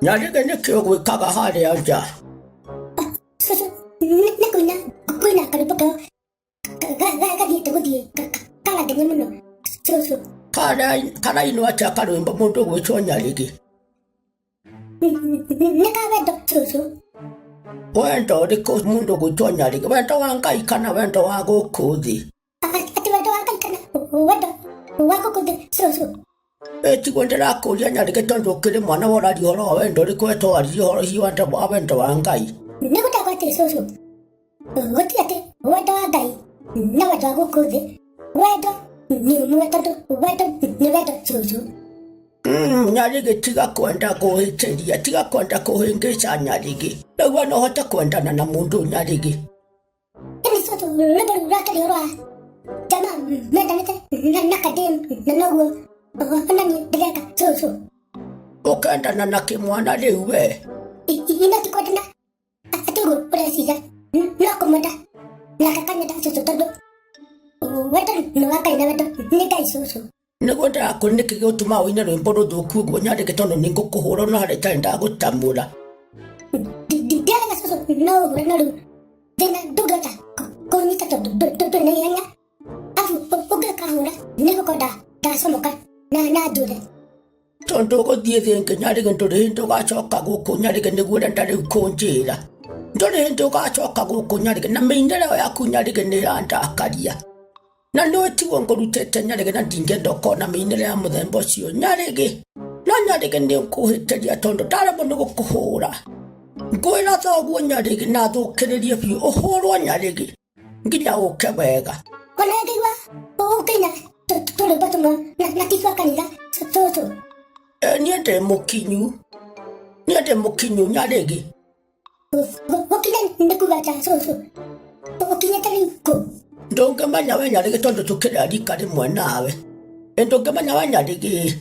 Nyarige ne Kioro kaga hali aja. Soso, kuna kalipaka. Gadi tugudi. Kala denye muno. Soso. Kana ino acha kalo imba mondo wecho nyarige. Nekawedo soso. Wendo riko mundo wecho nyarige. Wendo wangai kana wendo wago kodi. Ati wendo wangai kana. Wendo wago kodi soso. Eti kwendera kulia nyarige tondo kile mwana wora dioro wendo riko eto ari dioro hiwanda wendo wangai. Nekuta kwate soso. Wati ate wendo wangai. Na wendo wago kodi. Wendo ni mwetondo. Wendo ni wendo soso. Nyarige tiga kwenda kuhiteria, tiga kwenda kuhingisha nyarige. Lewa no hota kwendana na mundu nyarige. Ini soto lebo rakali ora. Jama menda nete nakadem nanogo. Nani dileka soso. Okendana na kimwana lewe. Ina tikodana. Atugo ora sija. Nakomanda. Nakakanya da soso todo. Weta no akai na weto nikai soso. Negwenda akoneke gutuma wina rwimbo ruthuku guo nyarige tondo ningukuhura no hari tari ndagutamura. Diaga soso no naru. Dena dugata. Konita to na yanya. Afu ogaka hura. Negokoda da somoka. Na dure. Tondo go thie nke nyarige ndore ndo gacoka guku nyarige niguo ndari kunjira. Ndore ndo gacoka guku nyarige na mindere yaku nyarige ni randakaria. Na no tiwo ngorutete nyarige na ndingendo kona mindere ya muthembo cio nyarige. Na nyarige ndi kuhiteria tondo darabo no gukuhura. Ngoira thoguo nyarige na thukiririe biu uhurwo nyarige. Nginya uke wega. Kona ngiwa ukina tole batuma na tifa kanira soso. Niende mukinyu nyarige. Ukina ndikubacha soso. Ukina tariko. Ndongemanya we nyarige tondo tukiri arika rimwe nawe. Ndongemanya we nyarige.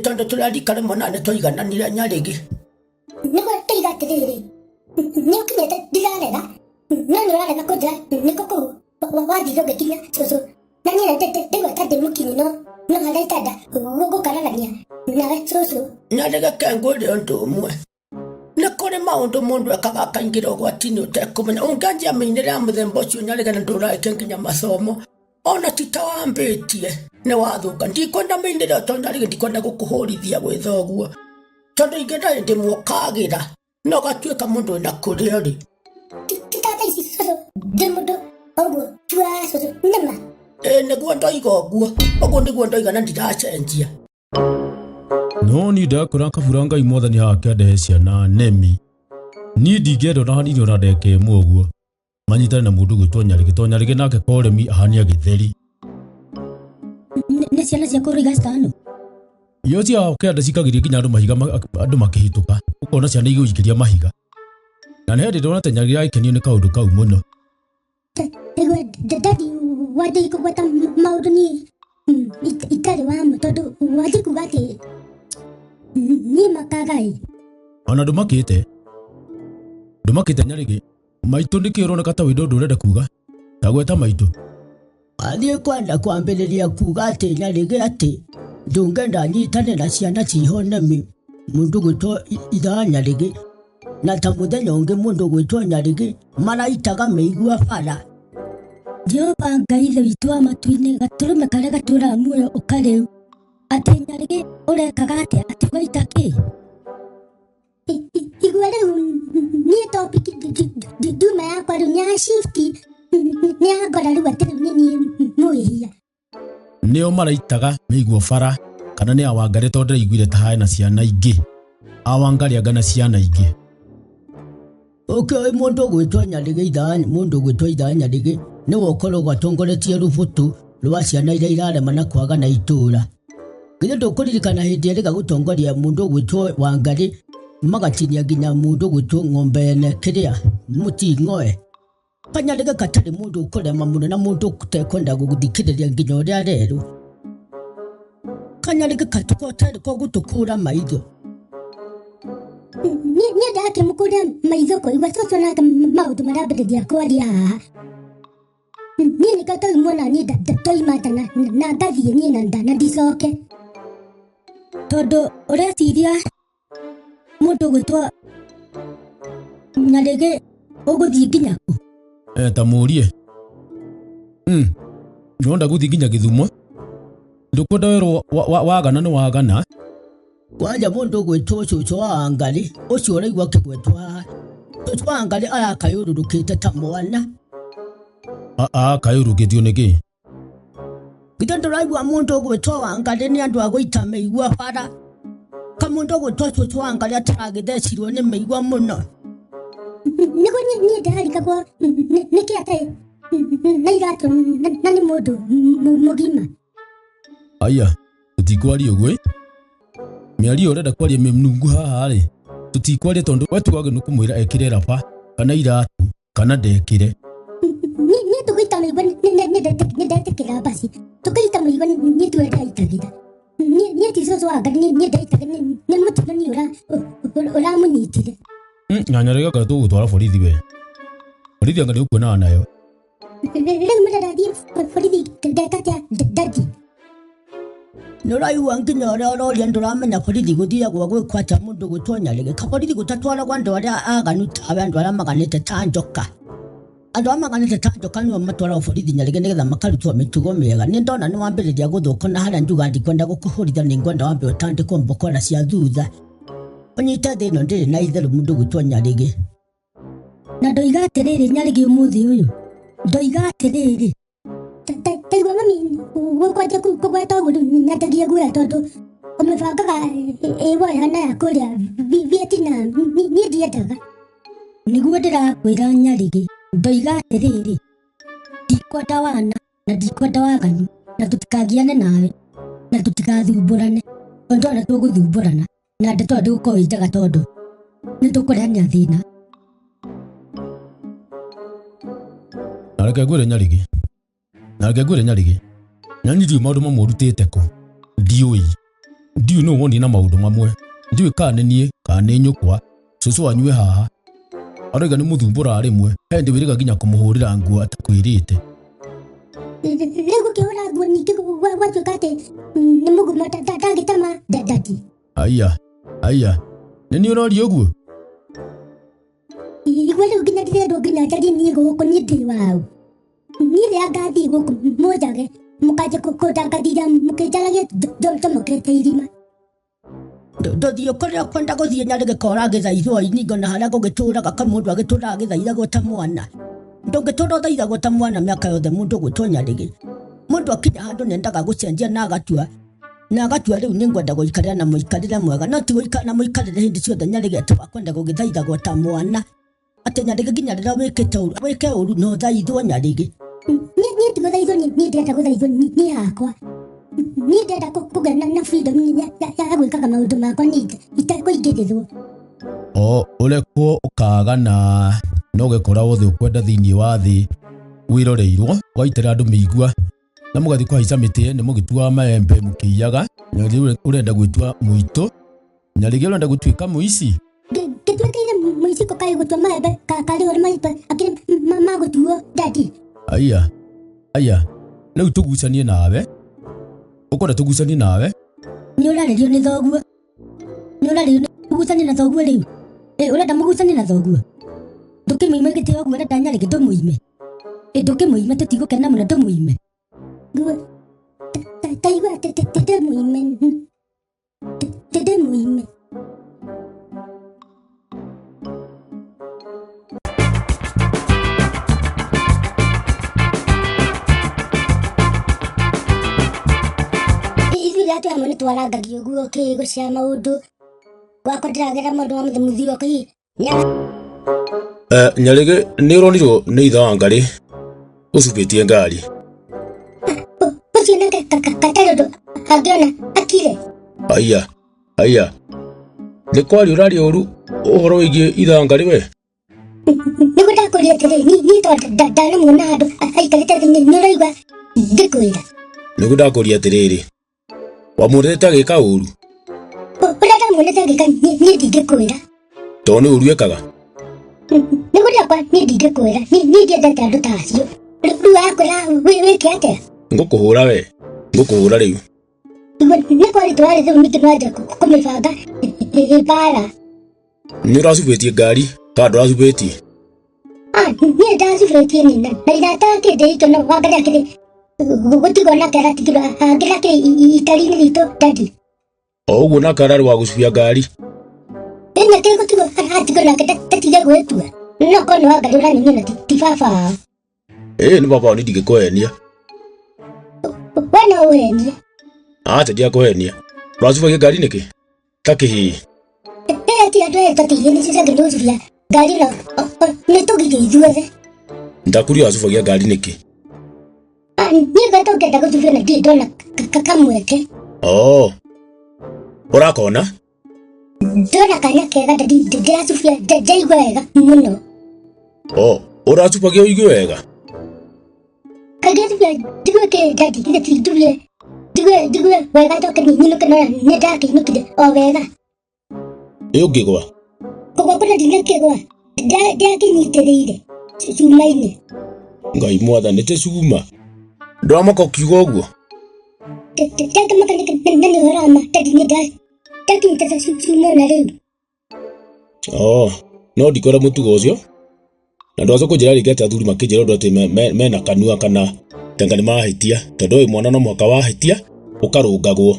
Tondo turi arika rimwe nawe twigananire nyarige. Niko tiga tiriri. Nukine dirarega. Nani rarega kodra nikoko. Wadi doge kinya soso. Nani na dewa tade mukinyi no halaita gogo karagania. Na soso. Nyarige kengole ndo mwe. Nekore maundu mundu akaga kaingira gwatini utekumenya unganjia mindere ya muthembo cio nyarige ndura ikenginya masomo ona titawambitie ne wathuka ndikwenda mindere to nyarige ndikwenda gukuhurithia gwithoguo tondu ingenda ndi mukagira no gatuika mundu na kuria ri titata isi soso demudo ogo tua soso nema neguo ndoiga oguo niguo ndoiga na ndiracenjia. No ni ndakora kabura Ngai mwathani hakendehe ciana nemi ni ndingendo na hanini ona ndeke mwoguo manyitane na mundu gwitwo nyarige nake koremi ahania githeri ne ciana cia kuriga stano iyo cia kenda cikagiria nginya andu makihituka ukona ciana igũikiria mahiga na nĩ hĩndĩ ndona ta nyarige aikenio nĩ kaũndũ kau mũno. Ego dadi wadi kugwata maundu ni itari wamu tondu wadi kugati ni makagai Ona ndumakite nyarige maitu ndikironeka ta windo ndurenda kuga tagweta maitu athie kwenda kwambiriria kuga ati nyarige ati ndungenda nyitane na ciana ciho nemi mundu gwitwo itha nyarige na ta muthenya ungi mundu gwitwo nyarige maraitaga meigua bara. Jehova Ngai ithe witũ wa matu-inĩ gaturume karĩa gatũũraga muoyo ũkarĩu atĩ nyarige ũrekaga atĩa atĩ ũgaita kĩ igua rĩu niĩ topic nduma yakwa rĩu nĩ shifti nĩ yangora rĩu atĩ rĩu nĩ niĩ mwĩhia nĩo maraitaga meigua bara kana nĩ awangari tondũ ndĩraiguire ta hae na ciana ingĩ awangari anga na ciana ingĩ. Okay, mundu gwitwo nyarige itha nyarige ni wokorwo gwatongoretie rubutu rwa ciana iria irarema na kwaga na itura. Githe ndukuririkana hindi erega gutongoria mundu gwitwo Wangari magatinia nginya mundu gwitwo Ng'ombene kiria Muting'oe. Kanyarige katari mundu ukurema muno na mundu utekwenda guthikiriria nginya uria areru. Kanyarige katukotari ko gutukura maitho. Niĩ ndakĩmũkũria maitho kũigua soso naga maũndũ marambĩrĩria kwaria haha. Niĩ nĩkĩo tũi muona niĩ ndoimata na ndathiĩ niĩ na ndicoke. Todo ora tiria mundu gwitwa Nyarege uguthii nginya ku. Tamurie. Nonda guthii nginya Githumo. Ndukwenda werwo wagana ni wagana. Kwanja mundu gwitwa cucu wa Ngali ucio uraigua kigwetwa cucu wa Ngali arakayururukite ta mwana. Kayurukitio niki? Gita nduraigua mundu gwitwa wa Ngali ni andu agwita meigua bara. Kamundu gwitwa cucu wa Ngali ataragithecirwo ni meigua muno. Niko ni ndarika kwa niki ate na irato na ni mundu mugima. Aya, tutikwaria ugwe. Miario urenda kwaria memnungu haha ri. Tutikwaria tondu wetuage nukumwira ekire rapa kana iratu kana ndekire. Ni tukuita meigua ni ndatikira basi. Tukuita meigua ni tuenda itagira. Ni tisozo aga ni ndaitagira ni mutu ni ura munyitire. Nyanyarega ka tugutwara borithi we. Borithi anga ni ukuona nayo. Rĩu mũrarathie borithi ndekatia ndathi. Nuraigua nginya uria uroria nduramenya borithi guthiagwo gwikwata mundu gwitwa Nyarege. Kaborithi gutatwaragwo andu aria aganu tawe andu aria maganite ta njoka. Andu aria maganite ta njoka niyo matwaragwo borithi Nyarege nigetha makarutwo mitugo miega. Ni ndona ni wambiriria guthuka na haria njuga ndikwenda gukuhurithia ni ngwenda wambe utandikwo mbokora cia thutha. Onyita thino ndiri na itheru mundu gwitwa Nyarege. Na ndoiga atiriri Nyarege umuthi uyu. Ndoiga atiriri. Taigua mami gukwaja kugweta uguru nyatagia guya tondu umebangaga wehana ya kuria Vietnam ni ndiendaga. Niguo ndirakwira Nyarege. Ndoiga atiriri. Ndikwenda wana na ndikwenda waganu na tutikagiane nawe na tutikathumburane. Tondu ona tuguthumburana na ndeto nduko ijaga tondu nitukurania thina. Nareke ngwire Nyarege. Nareke ngwire Nyarege. Nyanyirie maundu mamwe urutite ku. Ndiui. Ndiui no woni na maundu mamwe. Ndiui kana nie kana nyukwa. Cucu wanyue haha. Araiga ni muthumbura rimwe. Hendi wiriga nginya kumuhurira nguo atakwirite. Rĩu kĩhũra nguo ningĩ gwatuĩka atĩ nĩ mũguma ndagĩtama ndati. Aya. Nĩ ũroria ũguo? Igua rĩu nginya ndĩrendwo nginya njarie niĩ gũkũ niĩ ndĩ wau. Niĩ rĩrĩa ngathiĩ gũkũ mũnjage mũkanjia kũndangathia mũkĩnjaragia njomokete irima. Ndothio kuria kwenda guthie Nyarege kora githaithwo iningo na haria gugituraga kamundu agituraga githaithagwo ta mwana. Ndungitura uthaithagwo ta mwana miaka yothe mundu gwitwo Nyarege. Mundu akinya handu nendaga gucenjia na agatua riu ni ngwenda guikarira na muikarire mwega no ti guikara na muikarire hindi ciothe Nyarege atakwenda gugithaithagwo ta mwana. Ati Nyarege nginya rĩrĩa wike uru no thaithwo Nyarege. Niĩ ti gũthaithwo niĩ ndĩrenda gũthaithwo niĩ hakwa. Niĩ ndĩrenda kũgĩa na freedom ya gwĩkaga maũndũ makwa niĩ itekũingĩrĩrwo. Ũrekwo ũkaga na no gĩkora wothe ũkwenda thĩinĩ wa thĩ wĩroreirwo ũgaitĩra andũ mĩigua na mũgathi kũhaica mĩtĩ nĩ mũgĩtua maembe mũkĩiyaga. Nyarege ũrenda gwĩtua mũitũ. Nyarege ũrenda gũtuĩka mũici. Gĩtuĩkĩire mũici kaĩ gũtua maembe karĩ ũrĩ maitũ akĩrĩ magũtuo ndati. Aya. Rĩu tũgucanie nawe. Ũkwenda tũgucanie nawe? Nĩ ũrarĩrio nĩ thoguo. Nĩ ũrarĩrio tũgucanie na thoguo rĩu. Ũrenda mũgucanie na thoguo. Ndũkĩmũime gĩtĩ ũguo ũrenda Nyarege ndũmũime. Ndũkĩmũime tũtigũkena mũno ndũmũime. Taigua ndĩmũime. Ndĩmũime. Ithuĩ rĩrĩa nĩ twarangagio ũguo gũcia maũndũ gwakwa ndĩragera maũndũ ma mũthiro kĩ Nyarege nĩ ũronirwo nĩ ithe wa Ngarĩ ũcubĩtie ngari. Ũcio nake gatarĩ ũndũ angĩona akire. Aya. Nĩ kwaria ũraria ũru ũhoro wĩgiĩ ithe wa Ngarĩ we? Nĩguo ndakũria atĩrĩ niĩ tondũ ndanamuona handũ aikarĩte thĩ nĩ ũraigua ngĩkwĩra. Nĩguo ndakũria atĩrĩrĩ wamuonete agĩka ũru? Ũrĩa ndamuonete agĩka niĩ ndingĩkwĩra. Tondũ nĩ ũru ekaga? Nĩguo ndakwa niĩ ndingĩkwĩra niĩ ndiendete andũ ta acio. Rĩu akwĩra wĩke atĩa? Ngũkũhũra we. Ngũkũhũra rĩu. nä kwarä twarä rä u nä kä nwanjä kå mä banga bara nä å racubä ngari kana ndå racubä niä ndacubä tie nina na iratakä ndä ito no wangaria kä rä gå tigwo nake aratigirwo angä rakä itari-inä ritå ndari o å guo nake ararä wa gå cubia ngari ä nake gå tigwo aratigwo nake ndatige gwä tua no korwo nä wangarä å ranini na ti baba wao nä baba wao nä ndigä kå henia we no å henie atä ndiakå henia å racubagia ngari nä kä takä hä ti andå ä tatigä nä cicangä ndå curia ngari no nä tå gigä ithuothe ndakuri wacubagia ngari nä kä niä gatå ngenda gå cubia na ndirä ndona kamweke å rakona ndona kanya kega ndä racubia ndaigua wega må no å racubagia å igue wega kaingä cubia ndigue kä ndatigire tindurie ndigue wega ndoke ninå kä nona nä ndakä inå kire o wega ä å ngä gwa kå gwa kåna ndinakä gwa ndakä nyitä rä ire cuma-inä ngai mwathanä te cuma ndåramoka å kiuga å guo ndakä makanä na nä horama tandinä ndakä nyitä cuma na rä u no ndikora må tugo å cio na ndwacå njä ra rä ngä atä athuri makä njä ra å ndå atä mena kanua kana tenga nä mahä tia tondå å mwana no mwaka wahä tia å karå ngagwo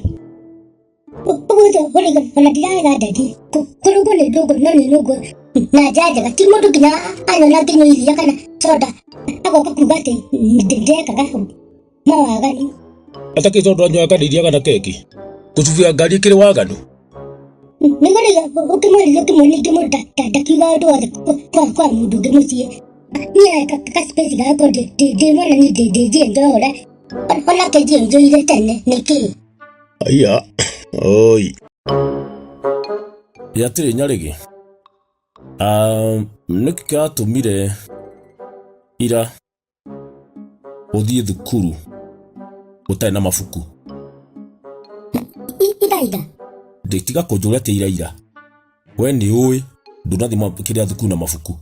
ona ndirarega ndagi kårå nä ndå no nä ndå na njanjaga ti må ndå nginya anyona nginya iria kana soda agoka kuga atä ndekaga mawaganu atakä tondå anyoaga kanä iria kana keki gå cubia ngari ä kä rä waganu nä gå rä å kä mwarä å kä mwe ningä må ndakiuga å ndå wothe kwa må ndå ngä må ciä niä kaspeci gako ndä mwana ni ndä njie njora onake njie njåire tene nä kä aya oi yatä rä nyarä gä nä kä kä ratå mire ira å thiä thukuru å tarä na mabuku iraira ndä tiga kå njå re atä iraira we nä å ä ndå nathä kä rä a thukuru na mabuku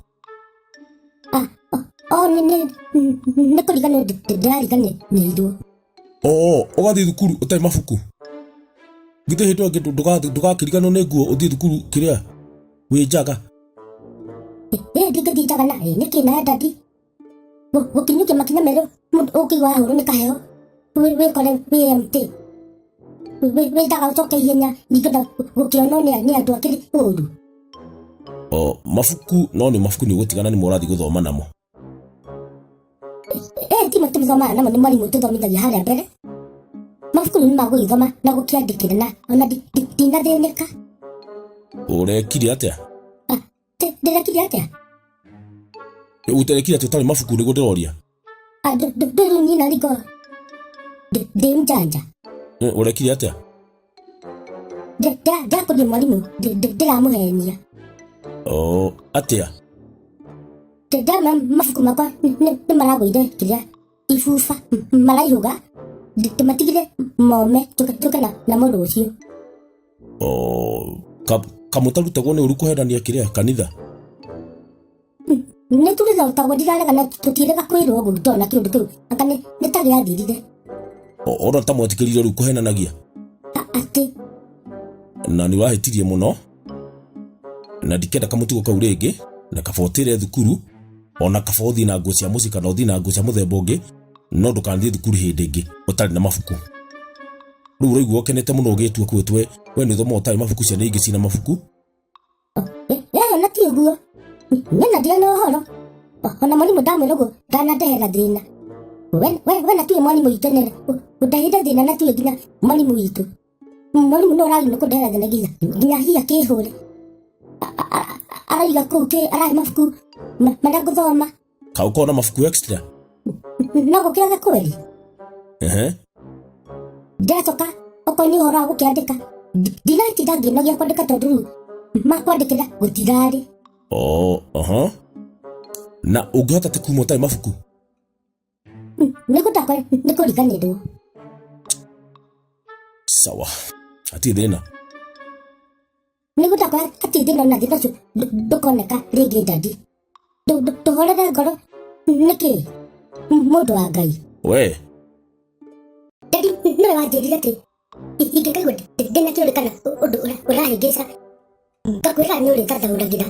nä kå riganä ndä rariganä nä irwo å gathiä thukuru å tarä mabuku githä hä ndå ndå gakä riganwo nä nguo å thiä thukuru kä rä a wä njaga ndingä thiä njaga naä nä kä na ndandi gå kinyå kia makinya merå å kä igua hå rå nä kaheo wä kore wä mt wä ndaga å coke ihenya ningä na gå kä onwo nä andå akä rä å ru mabuku no nä mabuku nä å gå tigana nä mo å rathiä gå thoma namo timo tå thomaga namo nä mwarimå tå thomithagia harä a mbere mabuku nä magå ithoma na gå kä andä kä na ona ndinathä nä ka å rekire atä a ndä rekire atä a å terekire atä å tarä mabuku nä gå ndä roria ndä rä nina ringo ndä njanja å rekire atä a ndakå ria mwarimå ndä ramå henia atä a ndama mabuku makwa nä maragå ire kä rä a ibuba maraihå ga ndä matigire mome tå ke namo rå cio kamå tarutagwo nä å ru kå henania kä rä a kanitha nä tå rä thotagwo ndiraregana tå tiärega kwä rwo gå rutwo na kä å ndå kä u anga nä tagä athirire ona ta mwetikä rire rä u kå henanagia atä na nä wahä tirie må no na ndikenda kamå tugo kau rä ngä na kaba å tä re thukuru ona kaba å thiä na nguo cia må ciĩ kana å thiä na nguo cia må themba å ngä no ndå kanathiä thukuru hä ndä ä ngä å tarä na mabuku rä u å raigua å kenete må no å gä tua kwä twe we nä thoma å tarä mabuku ciana ingä cina mabuku ona ti å guo nena ndirä na å horo ona mwarimå ndamwä ra å guo ndanandehera thä na we na tuä mwarimå witå nene å ndahä thä na tuä nginya mwarimå witå mwarimå no å ragä nä kå ndehera thä na nginya hia kä hå re araiga kå kä arahe mabuku marä ngå thoma kaå korwo na mabuku extra no gå kä age kweri ndäracoka okorwo nä å horo wa gå kä andä ka ndinatinda ngä nogia kwandä ka tondå rä u makwandä kä ra gå tirarä na å ngä hota tä kuma å tarä mabuku nä gå ndakora nä kå riganä rwo sawa atirä thä na nä gå ndakora atirä thä na ona thä na cio ndå koneka rä ngä ndandi ndå horere ngoro nä kä må ndå wa ngai we ndandi nä we wanjä rire atä ingĩkaigua ndĩna kĩũria kana ũndũ ũrahĩngĩca ngakwĩra nĩ ũrĩ thathaũragĩra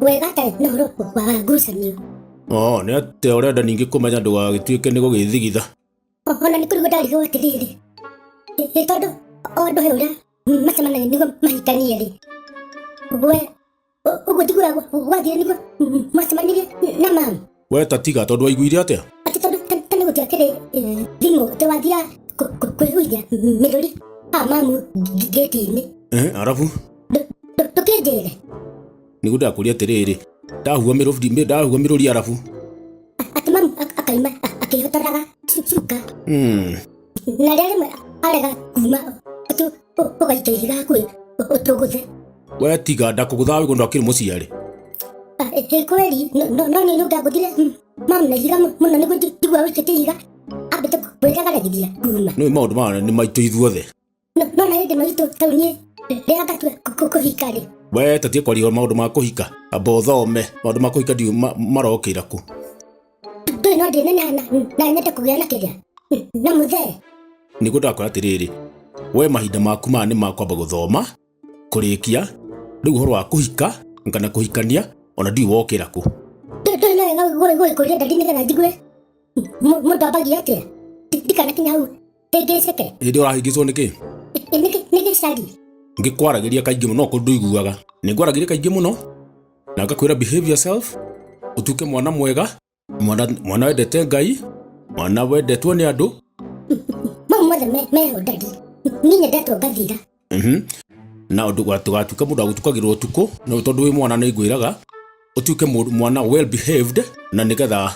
wega atarĩ na ũhoro wa ngucanio. Nĩ atĩ ũrenda ningĩ kũmenya ndũgagĩtuĩke nĩ gũgĩthigitha. Ona nĩ kũrigwo ndarigwo atĩrĩrĩ, tondũ andũ he ũrĩa macemanagia nĩguo mahikanie-rĩ, we ũguo tiguo gwathire nĩguo mwacemanirie na mamu? We ta tiga tondũ waiguire atĩa? Atĩ tondũ tene gũtiakĩrĩ thimũ atĩ wathiaga kwĩhuithia mĩrũri mamu ngĩti-inĩ. Arabu ndũkĩnjĩre. Nĩguo ndakũria atĩrĩrĩ, ndahua mĩrũri arabu atĩ mamu akaima akĩhotoraga cuka na rĩrĩa rĩmwe arega kuma ũgaita ihiga hakuhĩ ũtũgũthe. we tiga ndakũgũthaga wĩgũ ndakĩrĩ mũciarĩ. Kweli no nĩ ndagũthire mamu na ihiga mũno nĩguo ndigua wĩkĩte ihiga ambĩte kwĩragaragithia kuma. Nĩ maũndũ maya nĩ maitũ ithuothe. No na hĩndĩ maitũ tau niĩ rĩrĩa ngatua kũhika-rĩ. We tatie kwaria maũndũ ma kũhika, amba ũthome maũndũ ma kũhika ndiũ marokĩra ku. Ndũĩ no ndĩneneha na nyende kũgĩa na kĩrĩa na mũthee. Nĩguo ndakwĩra atĩrĩrĩ, we mahinda maku maya nĩ makwamba gũthoma kũrĩkia, rĩu ũhoro wa kũhika kana kũhikania ona ndiũ wokĩra ku. Ndũĩ no wega gũgĩkũria ndari nĩgetha njigue mũndũ ambagia atĩa ndikanakinya hau ndĩngĩceke. Hĩndĩ ũrahĩngĩcwo nĩkĩ? Nĩ gĩcari. Ngĩkwaragĩria kaingĩ mũno kũndũ iguaga. Nĩngwaragĩria kaingĩ mũno na ngakwĩra behave yourself, ũtuĩke mwana mwega, mwana wendete Ngai, mwana wendetwo nĩ andũ. Mau mothe meho ndari, niĩ nyendetwo ngathira. Na ndũgatuĩka mũndũ agũtukagĩrwo ũtukũ, no tondũ wĩ mwana nĩ ngwĩraga ũtuĩke mwana well behaved na nĩgetha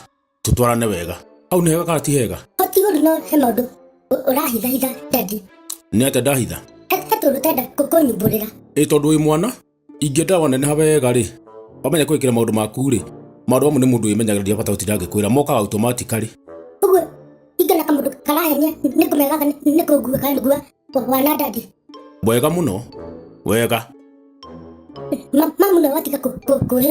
tũtwarane wega. Hau nĩ hega kana ti hega? Hatigũrũ no he maũndũ ũrahitha ndari. Nĩ atĩa ndahitha? Hatũrũ ũtenda kũnyumbũrĩra. Tondũ wĩ mwana ingĩenda waneneha wega-rĩ, wamenya gwĩkĩra maũndũ maku-rĩ, maũndũ mamwe nĩ mũndũ wĩmenyagĩrĩria bata gũtinda ngĩkwĩra mokaga automatically. Ũguo ingĩona kamũndũ karahenia nĩ kũmegaga nĩ kũngua kana ngua wana ndadi. Wega mũno, wega. Mamu no watiga kũhĩra